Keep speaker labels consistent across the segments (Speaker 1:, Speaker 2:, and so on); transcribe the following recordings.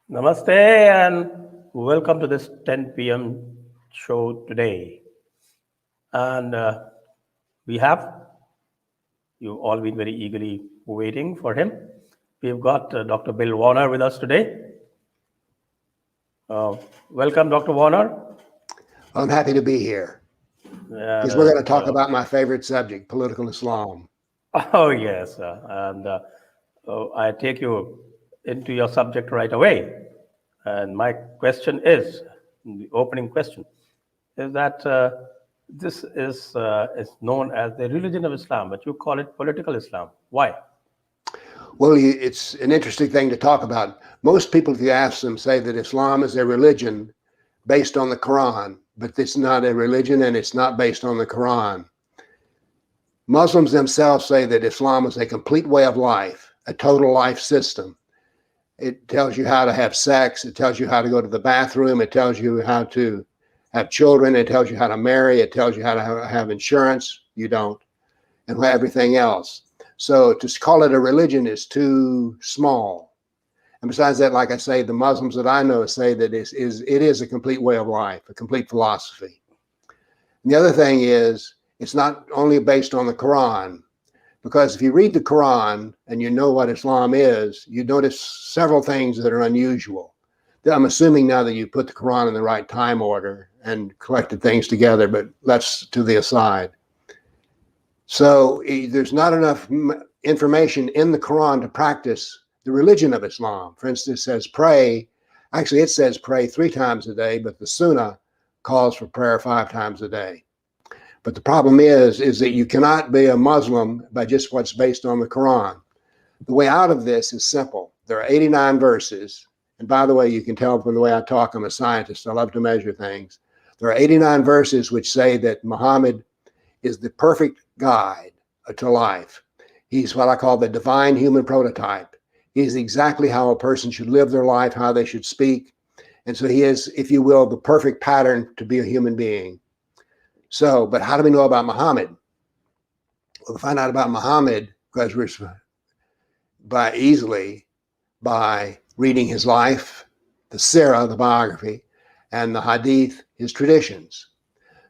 Speaker 1: Namaste and welcome to this 10 p.m. show today. And we have you all been very eagerly waiting for him. We've got Dr. Bill Warner with us today. Welcome, Dr. Warner.
Speaker 2: I'm happy to be here
Speaker 1: And,
Speaker 2: because we're going to talk about my favorite subject, political Islam.
Speaker 1: oh, yes. I take you into your subject right away. And my question is the opening question is that this is known as the religion of Islam, but you call it political Islam. Why?
Speaker 2: Well, it's an interesting thing to talk about. Most people, if you ask them, say that Islam is a religion based on the Quran, but it's not a religion and it's not based on the Quran. Muslims themselves say that Islam is a complete way of life, a total life system. It tells you how to have sex. It tells you how to go to the bathroom. It tells you how to have children. It tells you how to marry. It tells you how to have insurance. You don't, and everything else. So to call it a religion is too small. And besides that, like I say, the Muslims that I know say that it is a complete way of life, a complete philosophy. And the other thing is, it's not only based on the Quran, because if you read the Quran and you know what Islam is, you notice several things that are unusual. I'm assuming now that you put the Quran in the right time order and collected things together, but that's to the aside. So there's not enough information in the Quran to practice the religion of Islam. For instance, it says pray. Actually, it says pray 3 times a day, but the Sunnah calls for prayer 5 times a day. But the problem is that you cannot be a Muslim by just what's based on the Quran. The way out of this is simple. There are 89 verses. And by the way, you can tell from the way I talk, I'm a scientist. I love to measure things. There are 89 verses which say that Muhammad is the perfect guide to life. He's what I call the divine human prototype. He's exactly how a person should live their life, how they should speak. And so he is, if you will, the perfect pattern to be a human being. So, but how do we know about Muhammad? Well, we find out about Muhammad because we're by reading his life, the Sirah, the biography, and the Hadith, his traditions.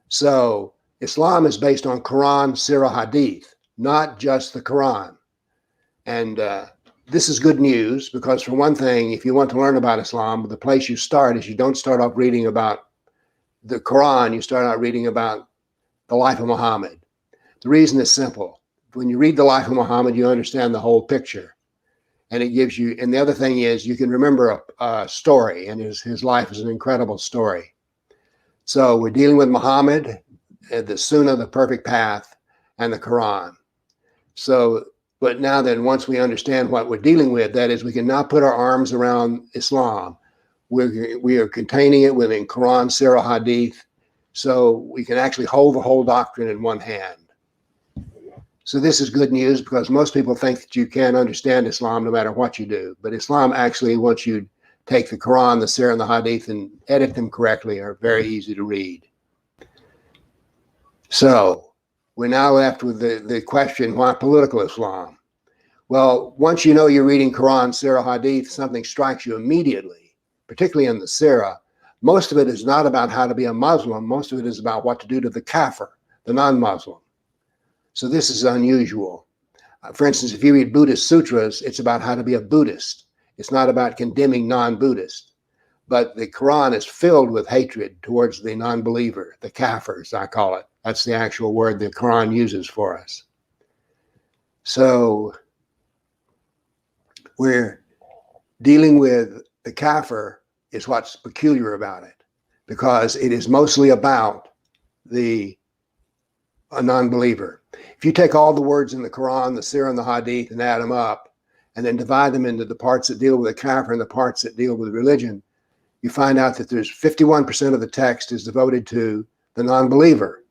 Speaker 2: So Islam is based on Quran, Sirah, Hadith, not just the Quran. And this is good news because, for one thing, if you want to learn about Islam, the place you start is you don't start off reading about the Quran, you start out reading about the life of Muhammad. The reason is simple. When you read the life of Muhammad, you understand the whole picture. And it gives you, and the other thing is you can remember a story, and his life is an incredible story. So we're dealing with Muhammad, the Sunnah, the perfect path, and the Quran. So, but now then, once we understand what we're dealing with, that is, we can now put our arms around Islam. We are containing it within Quran, Sirah, Hadith, so we can actually hold the whole doctrine in one hand. So this is good news because most people think that you can't understand Islam no matter what you do. But Islam actually, once you take the Quran, the Sirah, and the Hadith and edit them correctly, are very easy to read. So we're now left with the question, why political Islam? Well, once you know you're reading Quran, Sirah, Hadith, something strikes you immediately, particularly in the Sirah. Most of it is not about how to be a Muslim. Most of it is about what to do to the kafir, the non-Muslim. So this is unusual. For instance, if you read Buddhist sutras, it's about how to be a Buddhist. It's not about condemning non-Buddhists. But the Quran is filled with hatred towards the non-believer, the kafirs, I call it. That's the actual word the Quran uses for us. So we're dealing with the kafir is what's peculiar about it, because it is mostly about a non-believer. If you take all the words in the Quran, the Sirah, and the Hadith and add them up, and then divide them into the parts that deal with the kafir and the parts that deal with religion, you find out that there's 51% of the text is devoted to the non-believer.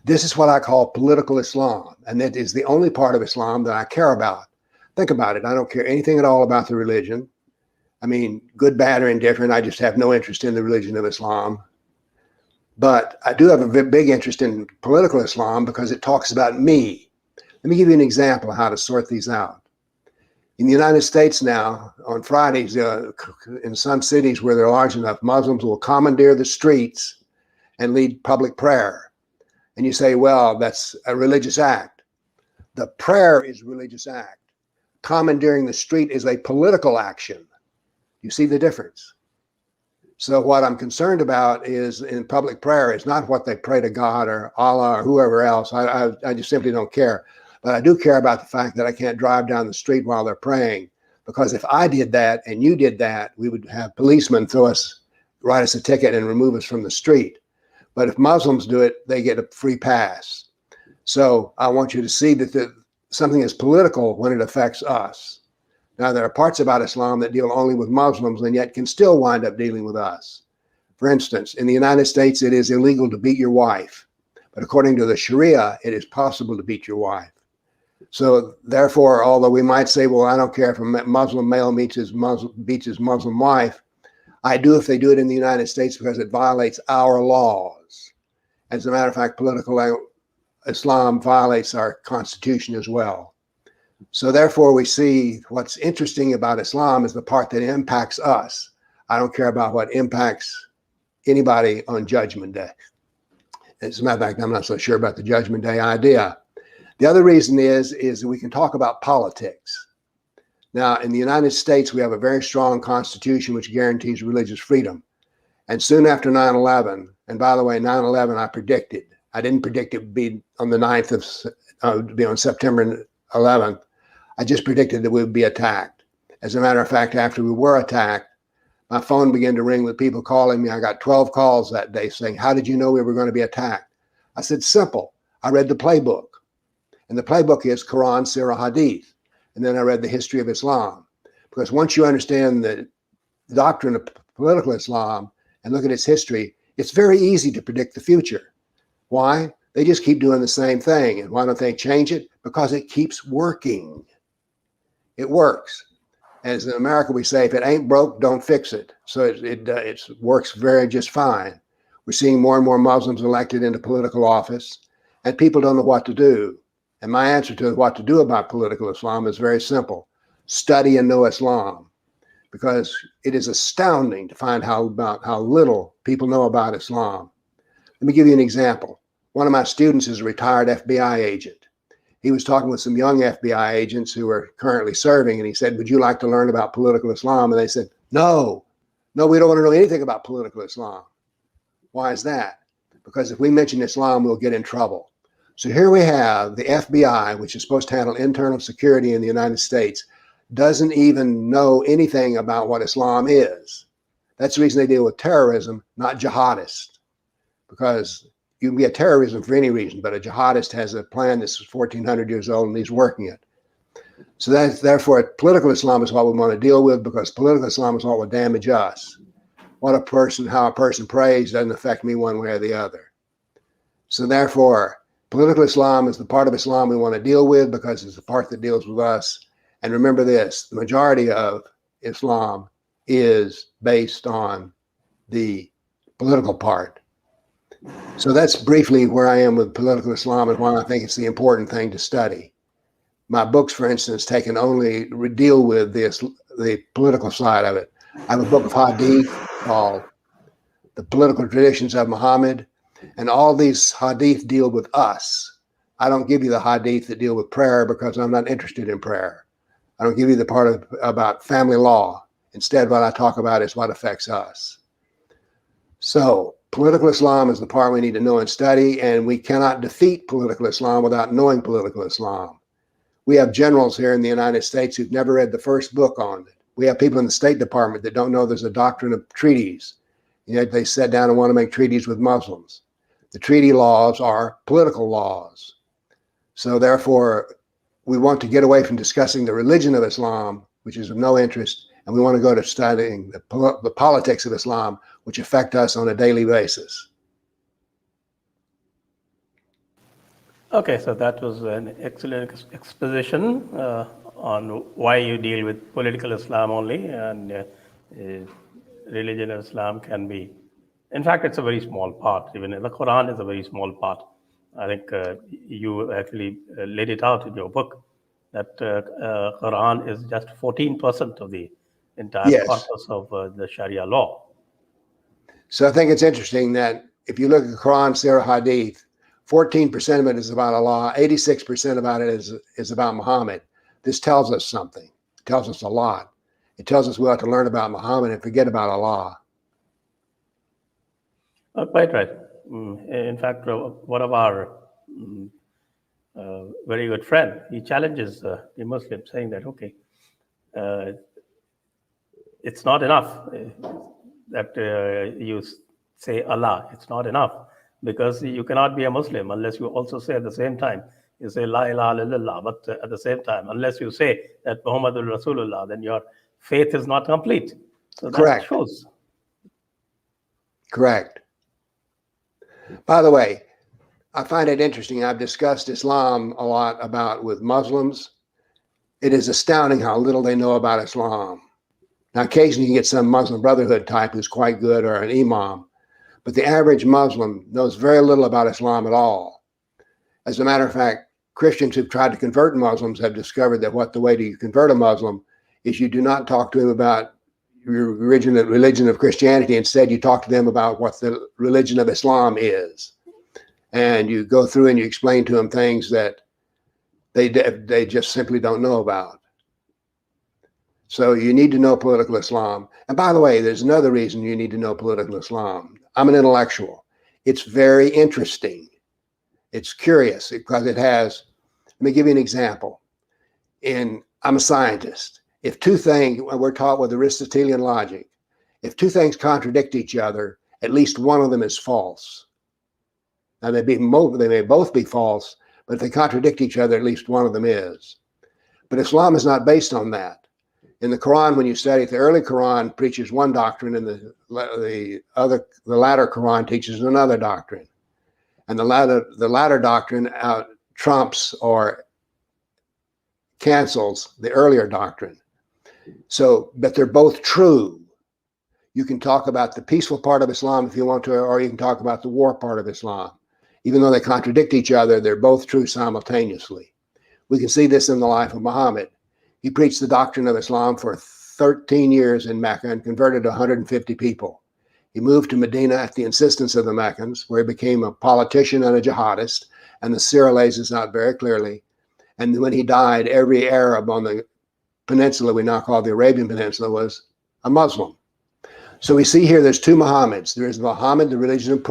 Speaker 2: This is what I call political Islam, and that is the only part of Islam that I care about. Think about it. I don't care anything at all about the religion. I mean, good, bad, or indifferent. I just have no interest in the religion of Islam. But I do have a big interest in political Islam because it talks about me. Let me give you an example of how to sort these out. In the United States now, on Fridays, in some cities where they're large enough, Muslims will commandeer the streets and lead public prayer. And you say, well, that's a religious act. The prayer is a religious act. Commandeering the street is a political action. You see the difference? So what I'm concerned about is in public prayer is not what they pray to God or Allah or whoever else. I just simply don't care. But I do care about the fact that I can't drive down the street while they're praying. Because if I did that and you did that, we would have policemen write us a ticket and remove us from the street. But if Muslims do it, they get a free pass. So I want you to see that something is political when it affects us. Now, there are parts about Islam that deal only with Muslims and yet can still wind up dealing with us. For instance, in the United States, it is illegal to beat your wife. But according to the Sharia, it is possible to beat your wife. So therefore, although we might say, well, I don't care if a Muslim male beats his Muslim wife, I do if they do it in the United States because it violates our laws. As a matter of fact, political Islam violates our constitution as well. So therefore, we see what's interesting about Islam is the part that impacts us. I don't care about what impacts anybody on Judgment Day. As a matter of fact, I'm not so sure about the Judgment Day idea. The other reason is that we can talk about politics. Now, in the United States, we have a very strong constitution which guarantees religious freedom. And soon after 9/11, and by the way, 9/11 I predicted. I didn't predict it would be on the 9th on September 11th. I just predicted that we would be attacked. As a matter of fact, after we were attacked, my phone began to ring with people calling me. I got 12 calls that day saying, how did you know we were going to be attacked? I said, simple. I read the playbook. And the playbook is Quran, Sirah, Hadith. And then I read the history of Islam. Because once you understand the doctrine of political Islam and look at its history, it's very easy to predict the future. Why? They just keep doing the same thing. And why don't they change it? Because it keeps working. It works. As in America, we say, if it ain't broke, don't fix it. So it works just fine. We're seeing more and more Muslims elected into political office, and people don't know what to do. And my answer to what to do about political Islam is very simple. Study and know Islam, because it is astounding to find how little people know about Islam. Let me give you an example. One of my students is a retired FBI agent. He was talking with some young FBI agents who are currently serving, and he said, would you like to learn about political Islam? And they said, no, we don't want to know anything about political Islam. Why is that? Because if we mention Islam, we'll get in trouble. So here we have the FBI, which is supposed to handle internal security in the United States, doesn't even know anything about what Islam is. That's the reason they deal with terrorism, not jihadists, because you can be a terrorism for any reason, but a jihadist has a plan that's 1,400 years old and he's working it. So therefore, political Islam is what we want to deal with, because political Islam is what will damage us. How a person prays doesn't affect me one way or the other. So therefore, political Islam is the part of Islam we want to deal with because it's the part that deals with us. And remember this, the majority of Islam is based on the political part. So that's briefly where I am with political Islam and why I think it's the important thing to study. My books, for instance, only deal with the political side of it. I have a book of Hadith called The Political Traditions of Muhammad, and all these Hadith deal with us. I don't give you the Hadith that deal with prayer because I'm not interested in prayer. I don't give you the part about family law. Instead, what I talk about is what affects us. So political Islam is the part we need to know and study, and we cannot defeat political Islam without knowing political Islam. We have generals here in the United States who've never read the first book on it. We have people in the State Department that don't know there's a doctrine of treaties. Yet they sit down and want to make treaties with Muslims. The treaty laws are political laws. So therefore, we want to get away from discussing the religion of Islam, which is of no interest, and we want to go to studying the politics of Islam, which affect us on a daily basis.
Speaker 1: Okay, so that was an excellent exposition on why you deal with political Islam only, and religion of Islam can be, in fact, it's a very small part. Even the Quran is a very small part. I think you actually laid it out in your book. that Quran is just 14% of the entire
Speaker 2: Yes.
Speaker 1: corpus of the Sharia law.
Speaker 2: So I think it's interesting that if you look at the Quran, Sirah, Hadith, 14% of it is about Allah, 86% about it is about Muhammad. This tells us something. It tells us a lot. It tells us we ought to learn about Muhammad and forget about Allah.
Speaker 1: Quite right. In fact, one of our very good friend, he challenges the Muslim, saying that, okay, uh, it's not enough that you say Allah. It's not enough because you cannot be a Muslim unless you also say at the same time, you say La ilaha illallah, but at the same time, unless you say that Muhammadur Rasulullah, then your faith is not complete. So that
Speaker 2: Correct.
Speaker 1: shows.
Speaker 2: Correct. By the way, I find it interesting. I've discussed Islam a lot about with Muslims. It is astounding how little they know about Islam. Now, occasionally you get some Muslim Brotherhood type who's quite good or an imam, but the average Muslim knows very little about Islam at all. As a matter of fact, Christians who've tried to convert Muslims have discovered that the way to convert a Muslim is you do not talk to him about your religion of Christianity. Instead, you talk to them about what the religion of Islam is. And you go through and you explain to them things that they just simply don't know about. So you need to know political Islam. And by the way, there's another reason you need to know political Islam. I'm an intellectual. It's very interesting. It's curious because it has, let me give you an example. I'm a scientist. If two things, we're taught with Aristotelian logic, if two things contradict each other, at least one of them is false. Now, they may both be false, but if they contradict each other, at least one of them is. But Islam is not based on that. In the Quran, when you study it, the early Quran preaches one doctrine, and the latter Quran teaches another doctrine. And the latter doctrine trumps or cancels the earlier doctrine. So, but they're both true. You can talk about the peaceful part of Islam if you want to, or you can talk about the war part of Islam. Even though they contradict each other, they're both true simultaneously. We can see this in the life of Muhammad. He preached the doctrine of Islam for 13 years in Mecca and converted 150 people. He moved to Medina at the insistence of the Meccans, where he became a politician and a jihadist, and the Sirah lays this out very clearly. And when he died, every Arab on the peninsula we now call the Arabian Peninsula was a Muslim. So we see here there's two Muhammads. There is Muhammad, the religion of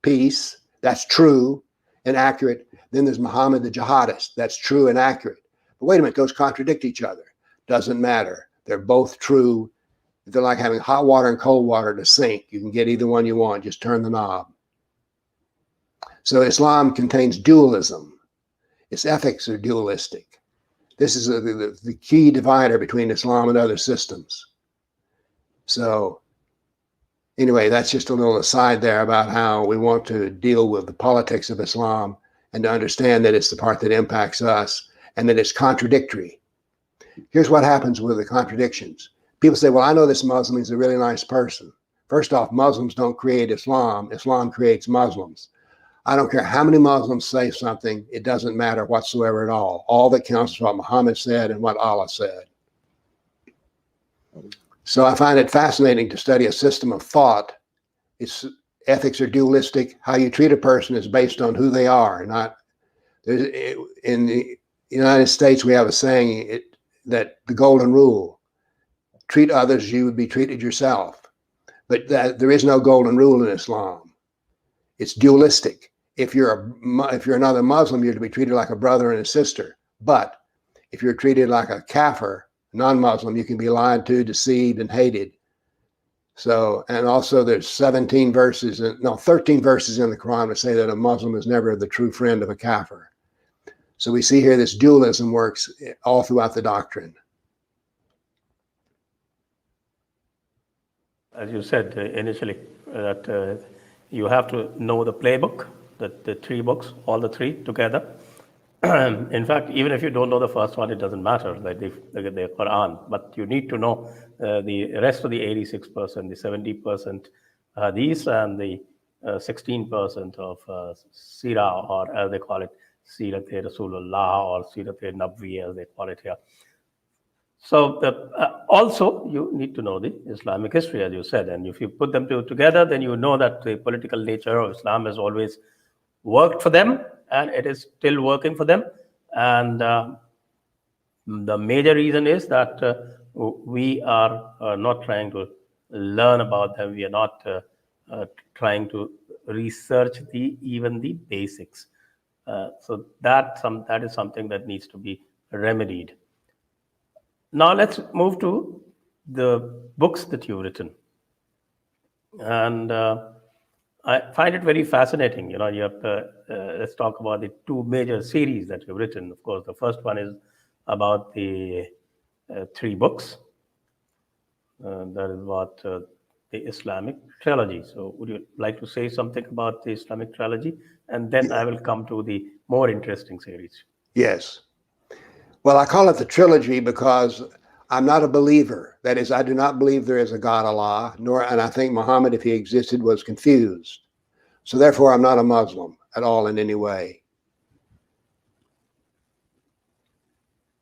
Speaker 2: peace. That's true and accurate. Then there's Muhammad, the jihadist. That's true and accurate. But wait a minute, those contradict each other. Doesn't matter. They're both true. They're like having hot water and cold water to sink. You can get either one you want. Just turn the knob. So Islam contains dualism. Its ethics are dualistic. This is the key divider between Islam and other systems. So anyway, that's just a little aside there about how we want to deal with the politics of Islam and to understand that it's the part that impacts us and that it's contradictory. Here's what happens with the contradictions. People say, well, I know this Muslim is a really nice person. First off, Muslims don't create Islam. Islam creates Muslims. I don't care how many Muslims say something. It doesn't matter whatsoever at all. All that counts is what Muhammad said and what Allah said. So I find it fascinating to study a system of thought. Its ethics are dualistic. How you treat a person is based on who they are. In the United States, we have a saying that the golden rule, treat others as you would be treated yourself. But there is no golden rule in Islam. It's dualistic. If you're another Muslim, you're to be treated like a brother and a sister. But if you're treated like a kafir, non-Muslim, you can be lied to, deceived, and hated. So, and also there's 13 verses in the Quran that say that a Muslim is never the true friend of a kafir. So we see here this dualism works all throughout the doctrine.
Speaker 1: As you said initially, that you have to know the playbook, the three books, all the three together. In fact, even if you don't know the first one, it doesn't matter, like the Quran, but you need to know the rest of the 86%, the 70% hadith, and the 16% of Sirah, or as they call it, Sirat-e-Rasulullah or Sirat-e-Nabwi as they call it here. So also you need to know the Islamic history, as you said, and if you put them together, then you know that the political nature of Islam has always worked for them, and it is still working for them. And the major reason is that we are not trying to learn about them. We are not trying to research even the basics. So that is something that needs to be remedied. Now let's move to the books that you've written, and I find it very fascinating. You know, you have let's talk about the two major series that you've written. Of course, the first one is about the three books. That is what the Islamic Trilogy. So, would you like to say something about the Islamic Trilogy, and then I will come to the more interesting series.
Speaker 2: Yes. Well, I call it the trilogy because I'm not a believer. That is, I do not believe there is a God Allah, and I think Muhammad, if he existed, was confused. So therefore, I'm not a Muslim at all in any way.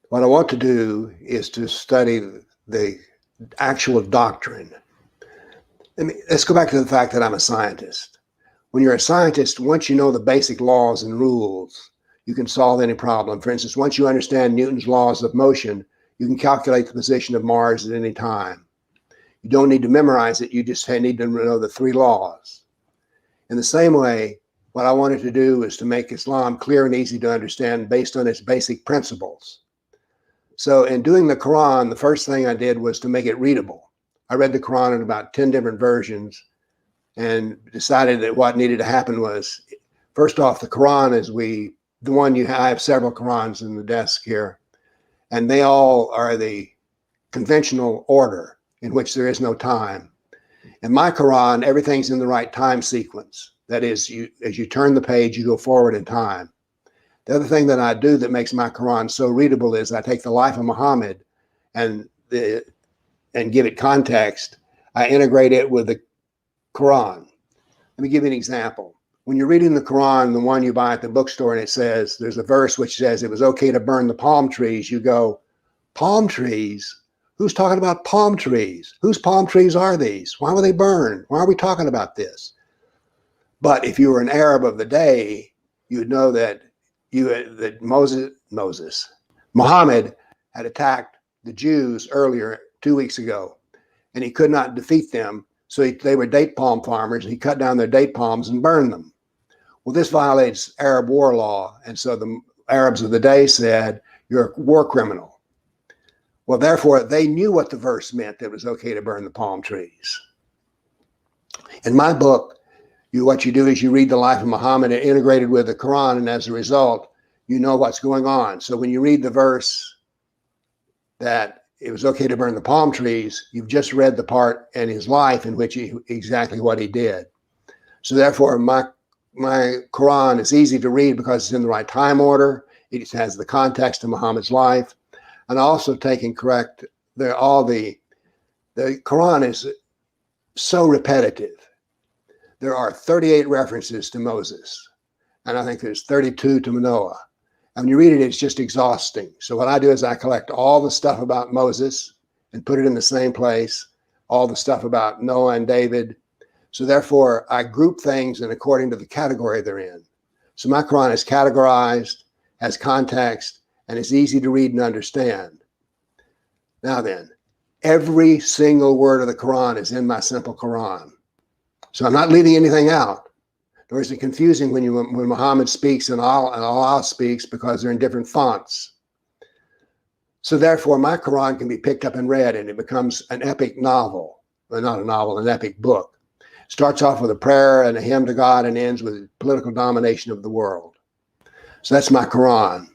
Speaker 2: What I want to do is to study the actual doctrine. Let's go back to the fact that I'm a scientist. When you're a scientist, once you know the basic laws and rules, you can solve any problem. For instance, once you understand Newton's laws of motion, you can calculate the position of Mars at any time. You don't need to memorize it. You just need to know the three laws. In the same way, what I wanted to do is to make Islam clear and easy to understand based on its basic principles. So in doing the Quran, the first thing I did was to make it readable. I read the Quran in about 10 different versions and decided that what needed to happen was, first off, the Quran is I have several Qurans in the desk here, and they all are the conventional order in which there is no time. In my Quran, everything's in the right time sequence. That is, as you turn the page, you go forward in time. The other thing that I do that makes my Quran so readable is I take the life of Muhammad and give it context. I integrate it with the Quran. Let me give you an example. When you're reading the Quran, the one you buy at the bookstore, and it says, there's a verse which says it was okay to burn the palm trees. You go, palm trees? Who's talking about palm trees? Whose palm trees are these? Why were they burned? Why are we talking about this? But if you were an Arab of the day, you'd know that Muhammad had attacked the Jews earlier 2 weeks ago, and he could not defeat them. So they were date palm farmers. He cut down their date palms and burned them. Well, this violates Arab war law. And so the Arabs of the day said, you're a war criminal. Well, therefore, they knew what the verse meant, that it was okay to burn the palm trees. In my book, what you do is you read the life of Muhammad and integrated with the Quran, and as a result, you know what's going on. So when you read the verse that it was okay to burn the palm trees, you've just read the part in his life in which exactly what he did. So therefore, my Quran is easy to read because it's in the right time order. It has the context of Muhammad's life, and also taking correct. The Quran is so repetitive. There are 38 references to Moses, and I think there's 32 to Noah. And when you read it, it's just exhausting. So what I do is I collect all the stuff about Moses and put it in the same place, all the stuff about Noah and David. So therefore, I group things and according to the category they're in. So my Quran is categorized, has context, and is easy to read and understand. Now then, every single word of the Quran is in my simple Quran. So I'm not leaving anything out. Nor is it confusing when Muhammad speaks and Allah speaks because they're in different fonts. So therefore, my Quran can be picked up and read, and it becomes an epic novel. Well, not a novel, an epic book. Starts off with a prayer and a hymn to God and ends with political domination of the world. So that's my Quran.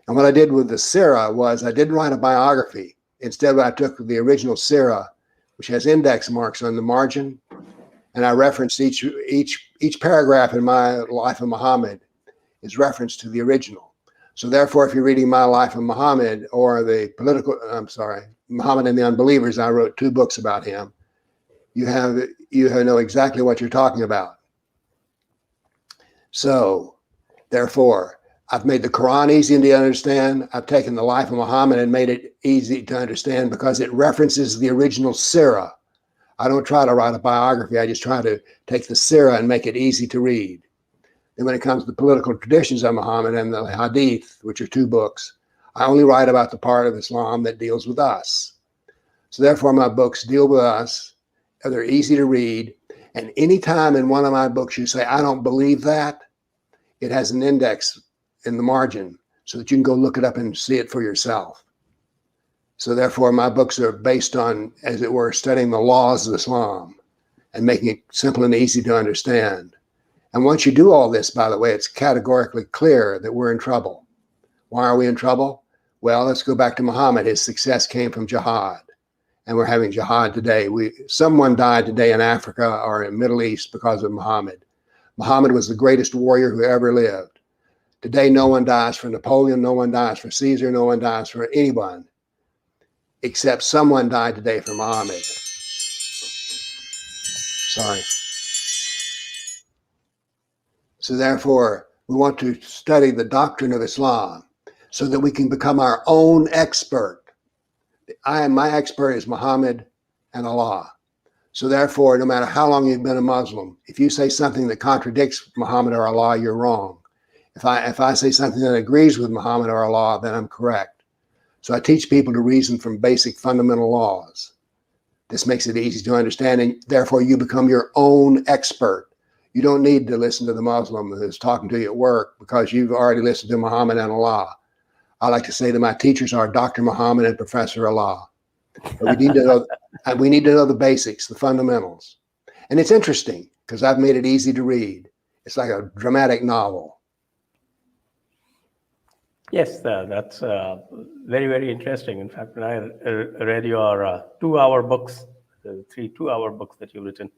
Speaker 2: And what I did with the Sirah was I didn't write a biography. Instead, I took the original Sirah, which has index marks on the margin, and I referenced each paragraph in my Life of Muhammad is referenced to the original. So therefore, if you're reading my Life of Muhammad or Muhammad and the Unbelievers, I wrote 2 books about him. You know exactly what you're talking about. So therefore, I've made the Quran easy to understand. I've taken the life of Muhammad and made it easy to understand because it references the original Sirah. I don't try to write a biography. I just try to take the Sirah and make it easy to read. And when it comes to the political traditions of Muhammad and the Hadith, which are 2 books, I only write about the part of Islam that deals with us. So therefore, my books deal with us. They're easy to read. And anytime in one of my books you say, I don't believe that, it has an index in the margin so that you can go look it up and see it for yourself. So therefore, my books are based on, as it were, studying the laws of Islam and making it simple and easy to understand. And once you do all this, by the way, it's categorically clear that we're in trouble. Why are we in trouble? Well, let's go back to Muhammad. His success came from jihad. And we're having jihad today. Someone died today in Africa or in the Middle East because of Muhammad. Muhammad was the greatest warrior who ever lived. Today, no one dies for Napoleon, no one dies for Caesar, no one dies for anyone, except someone died today for Muhammad. Sorry. So therefore, we want to study the doctrine of Islam so that we can become our own expert. My expert is Muhammad and Allah. So therefore, no matter how long you've been a Muslim, if you say something that contradicts Muhammad or Allah, you're wrong. If I say something that agrees with Muhammad or Allah, then I'm correct. So I teach people to reason from basic fundamental laws. This makes it easy to understand, and therefore you become your own expert. You don't need to listen to the Muslim who's talking to you at work because you've already listened to Muhammad and Allah. I like to say that my teachers are Dr. Muhammad and Professor Allah. But we need to know the basics, the fundamentals. And it's interesting because I've made it easy to read. It's like a dramatic novel.
Speaker 1: Yes, that's very, very interesting. In fact, when I read your 2-hour books, the 3 2-hour books that you've written,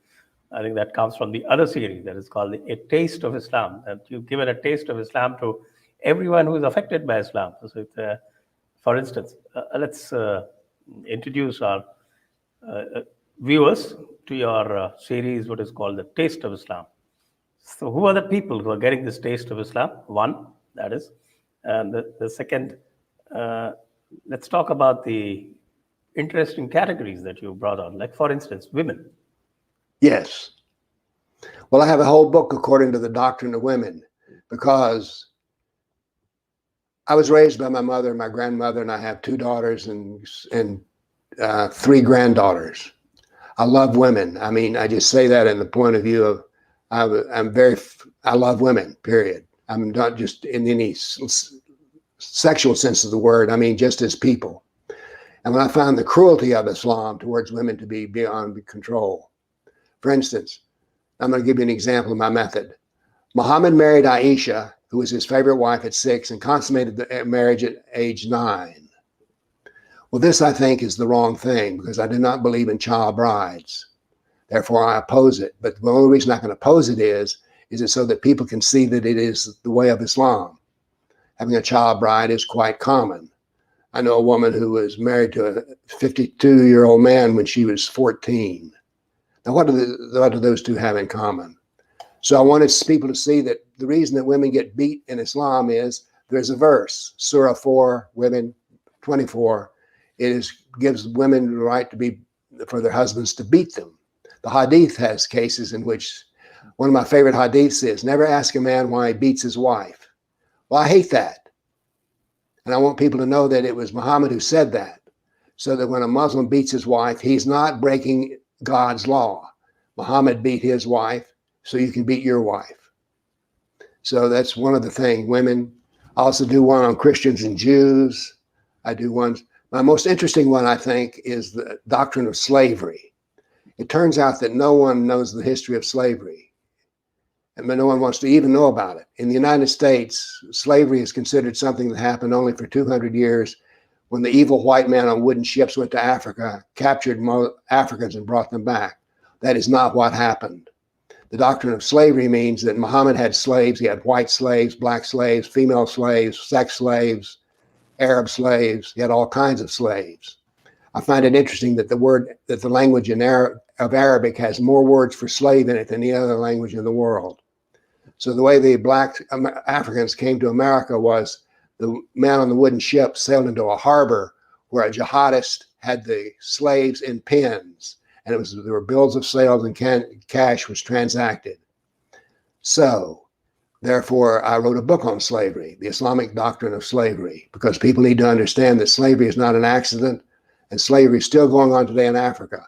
Speaker 1: I think that comes from the other series that is called A Taste of Islam. And you've given a taste of Islam to everyone who is affected by Islam. So, for instance, let's introduce our viewers to your series, what is called The Taste of Islam. So, who are the people who are getting this taste of Islam? One, that is. And the second, let's talk about the interesting categories that you brought on, like, for instance, women.
Speaker 2: Yes. Well, I have a whole book according to the doctrine of women because I was raised by my mother and my grandmother, and I have 2 daughters and 3 granddaughters. I love women. I mean, I just say that in the point of view of I love women, period. I'm not just in any sexual sense of the word. I mean, just as people. And when I found the cruelty of Islam towards women to be beyond control. For instance, I'm going to give you an example of my method. Muhammad married Aisha, who was his favorite wife at 6, and consummated the marriage at age 9. Well, this, I think, is the wrong thing because I do not believe in child brides. Therefore, I oppose it. But the only reason I can oppose it is it so that people can see that it is the way of Islam. Having a child bride is quite common. I know a woman who was married to a 52-year-old man when she was 14. Now, what do those 2 have in common? So I wanted people to see that the reason that women get beat in Islam is there's a verse, Surah 4, women 24. It gives women the right for their husbands to beat them. The Hadith has cases in which one of my favorite hadiths is, never ask a man why he beats his wife. Well, I hate that. And I want people to know that it was Muhammad who said that, so that when a Muslim beats his wife, he's not breaking God's law. Muhammad beat his wife, so you can beat your wife. So that's one of the things. Women, I also do one on Christians and Jews. I do one. My most interesting one, I think, is the doctrine of slavery. It turns out that no one knows the history of slavery. And no one wants to even know about it. In the United States, slavery is considered something that happened only for 200 years when the evil white man on wooden ships went to Africa, captured Africans and brought them back. That is not what happened. The doctrine of slavery means that Muhammad had slaves. He had white slaves, black slaves, female slaves, sex slaves, Arab slaves. He had all kinds of slaves. I find it interesting that the language of Arabic has more words for slave in it than any other language in the world. So the way the black Africans came to America was the man on the wooden ship sailed into a harbor where a jihadist had the slaves in pens, and there were bills of sale and cash was transacted. So therefore, I wrote a book on slavery, the Islamic doctrine of slavery, because people need to understand that slavery is not an accident, and slavery is still going on today in Africa.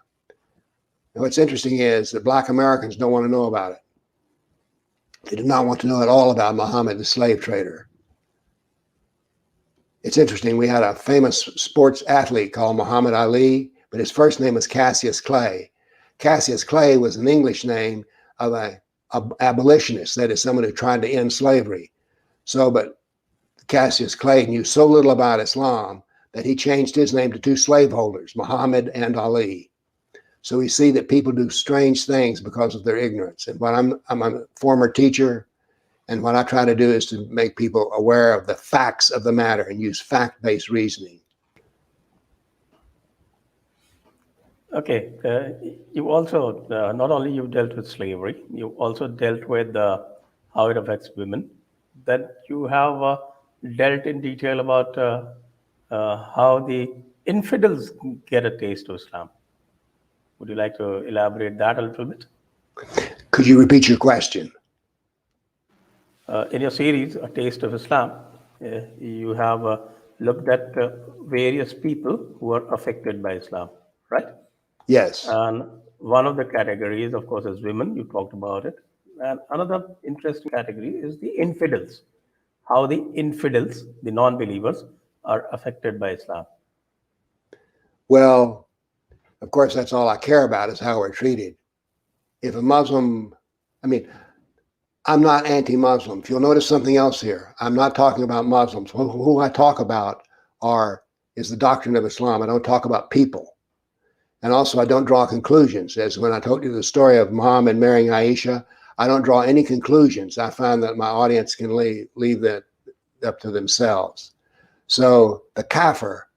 Speaker 2: And what's interesting is that Black Americans don't want to know about it. They do not want to know at all about Muhammad, the slave trader. It's interesting. We had a famous sports athlete called Muhammad Ali, but his first name was Cassius Clay. Cassius Clay was an English name of a abolitionist, that is, someone who tried to end slavery. But Cassius Clay knew so little about Islam that he changed his name to two slaveholders, Muhammad and Ali. So we see that people do strange things because of their ignorance. And I'm a former teacher, and what I try to do is to make people aware of the facts of the matter and use fact-based reasoning.
Speaker 1: Okay, you also, not only you dealt with slavery, you also dealt with how it affects women. Then you have dealt in detail about how the infidels get a taste of Islam. Would you like to elaborate that a little bit?
Speaker 2: Could you repeat your question?
Speaker 1: In your series, A Taste of Islam, you have looked at various people who are affected by Islam, right?
Speaker 2: Yes.
Speaker 1: And one of the categories, of course, is women. You talked about it. And another interesting category is the infidels. How the infidels, the non-believers, are affected by Islam.
Speaker 2: Well, of course, that's all I care about is how we're treated. If a Muslim, I'm not anti-Muslim. If you'll notice something else here, I'm not talking about Muslims. Who I talk about is the doctrine of Islam. I don't talk about people. And also, I don't draw conclusions. As when I told you the story of Muhammad marrying Aisha, I don't draw any conclusions. I find that my audience can leave that up to themselves. So the kafir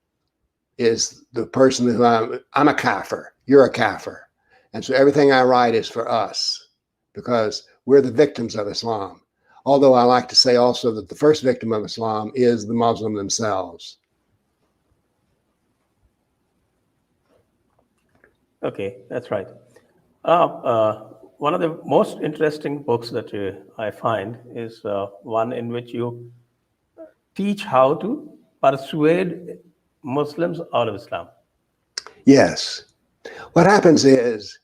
Speaker 2: is the person who I'm a kafir. You're a kafir. And so everything I write is for us because we're the victims of Islam. Although I like to say also that the first victim of Islam is the Muslim themselves.
Speaker 1: Okay, that's right. One of the most interesting books that I find is one in which you teach how to persuade Muslims out of Islam.
Speaker 2: Yes. What happens is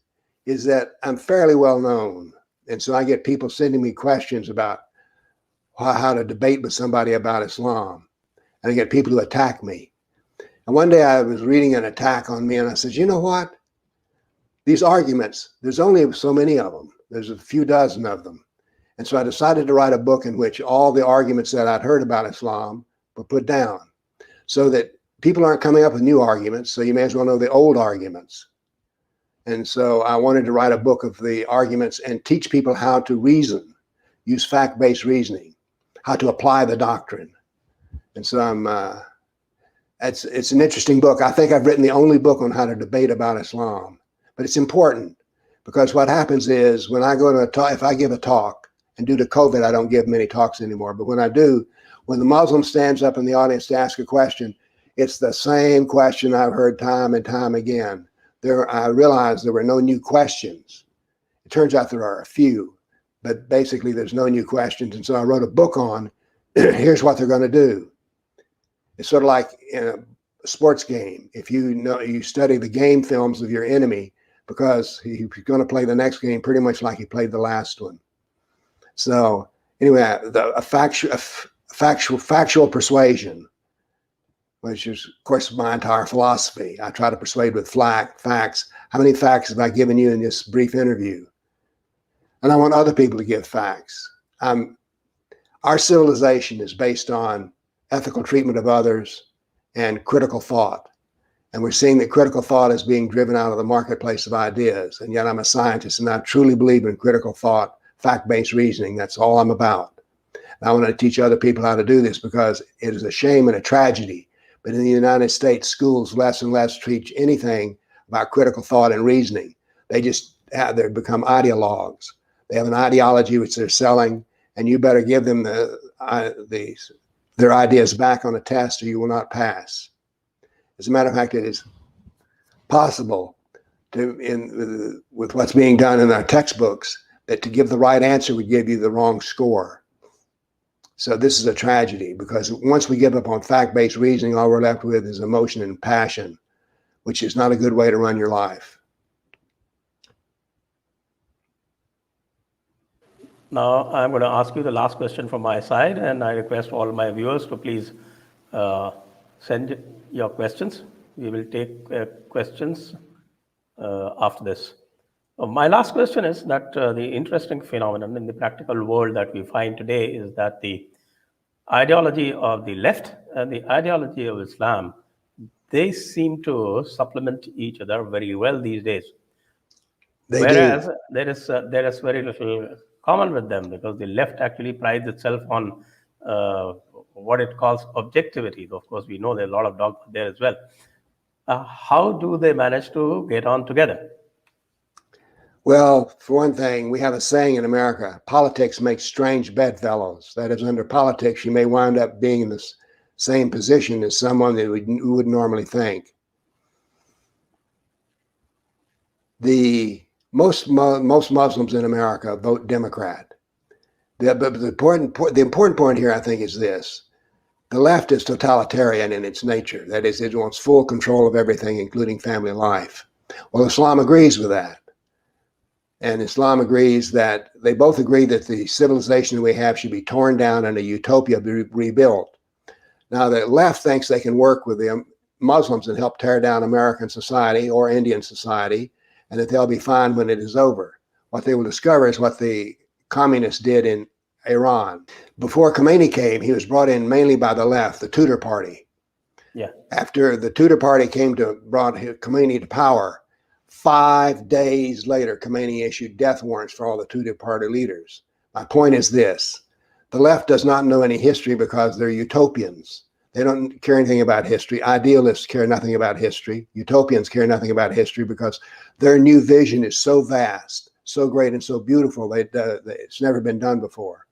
Speaker 2: that I'm fairly well known. And so I get people sending me questions about how to debate with somebody about Islam. And I get people who attack me. And one day I was reading an attack on me and I said, you know what? These arguments, there's only so many of them. There's a few dozen of them. And so I decided to write a book in which all the arguments that I'd heard about Islam were put down so that people aren't coming up with new arguments. So you may as well know the old arguments. And so I wanted to write a book of the arguments and teach people how to reason, use fact-based reasoning, how to apply the doctrine. And so it's an interesting book. I think I've written the only book on how to debate about Islam. But it's important because what happens is when I go to a talk, if I give a talk, and due to COVID, I don't give many talks anymore. But when I do, when the Muslim stands up in the audience to ask a question, it's the same question I've heard time and time again. I realized there were no new questions. It turns out there are a few, but basically there's no new questions. And so I wrote a book on here's what they're going to do. It's sort of like in a sports game. If you study the game films of your enemy, because he's going to play the next game pretty much like he played the last one. So anyway, a factual persuasion, which is, of course, my entire philosophy. I try to persuade with facts. How many facts have I given you in this brief interview? And I want other people to give facts. Our civilization is based on ethical treatment of others and critical thought. And we're seeing that critical thought is being driven out of the marketplace of ideas. And yet I'm a scientist and I truly believe in critical thought, fact-based reasoning. That's all I'm about. And I want to teach other people how to do this because it is a shame and a tragedy. But in the United States, schools less and less teach anything about critical thought and reasoning. They become ideologues. They have an ideology which they're selling, and you better give them their ideas back on a test, or you will not pass. As a matter of fact, it is possible with what's being done in our textbooks that to give the right answer would give you the wrong score. So this is a tragedy, because once we give up on fact-based reasoning, all we're left with is emotion and passion, which is not a good way to run your life.
Speaker 1: Now, I'm going to ask you the last question from my side, and I request all my viewers to please send your questions. We will take questions after this. My last question is that the interesting phenomenon in the practical world that we find today is that the ideology of the left and the ideology of Islam, they seem to supplement each other very well these days. Whereas there is very little common with them, because the left actually prides itself on what it calls objectivity. Of course, we know there's a lot of dogma there as well. How do they manage to get on together?
Speaker 2: Well, for one thing, we have a saying in America: politics makes strange bedfellows. That is, under politics, you may wind up being in the same position as someone that you wouldn't normally think. Most Muslims in America vote Democrat. But the important point here, I think, is this: the left is totalitarian in its nature. That is, it wants full control of everything, including family life. Well, Islam agrees with that. And Islam agrees that they both agree that the civilization we have should be torn down and a utopia be rebuilt. Now, the left thinks they can work with the Muslims and help tear down American society or Indian society, and that they'll be fine when it is over. What they will discover is what the communists did in Iran. Before Khomeini came, he was brought in mainly by the left, the Tudor Party.
Speaker 1: Yeah.
Speaker 2: After the Tudor Party brought Khomeini to power, 5 days later, Khomeini issued death warrants for all the Tudor Party leaders. My point is this: the left does not know any history because they're utopians. They don't care anything about history. Idealists care nothing about history. Utopians care nothing about history because their new vision is so vast, so great, and so beautiful that it's never been done before.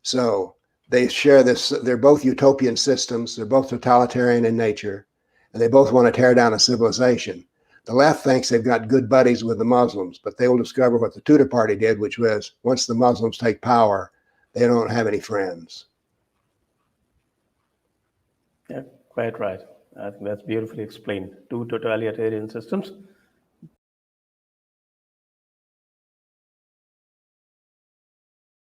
Speaker 2: So they share this. They're both utopian systems. They're both totalitarian in nature, and they both want to tear down a civilization. The left thinks they've got good buddies with the Muslims, but they will discover what the Tudor Party did, which was once the Muslims take power, they don't have any friends.
Speaker 1: Yeah, quite right. I think that's beautifully explained. Two totalitarian systems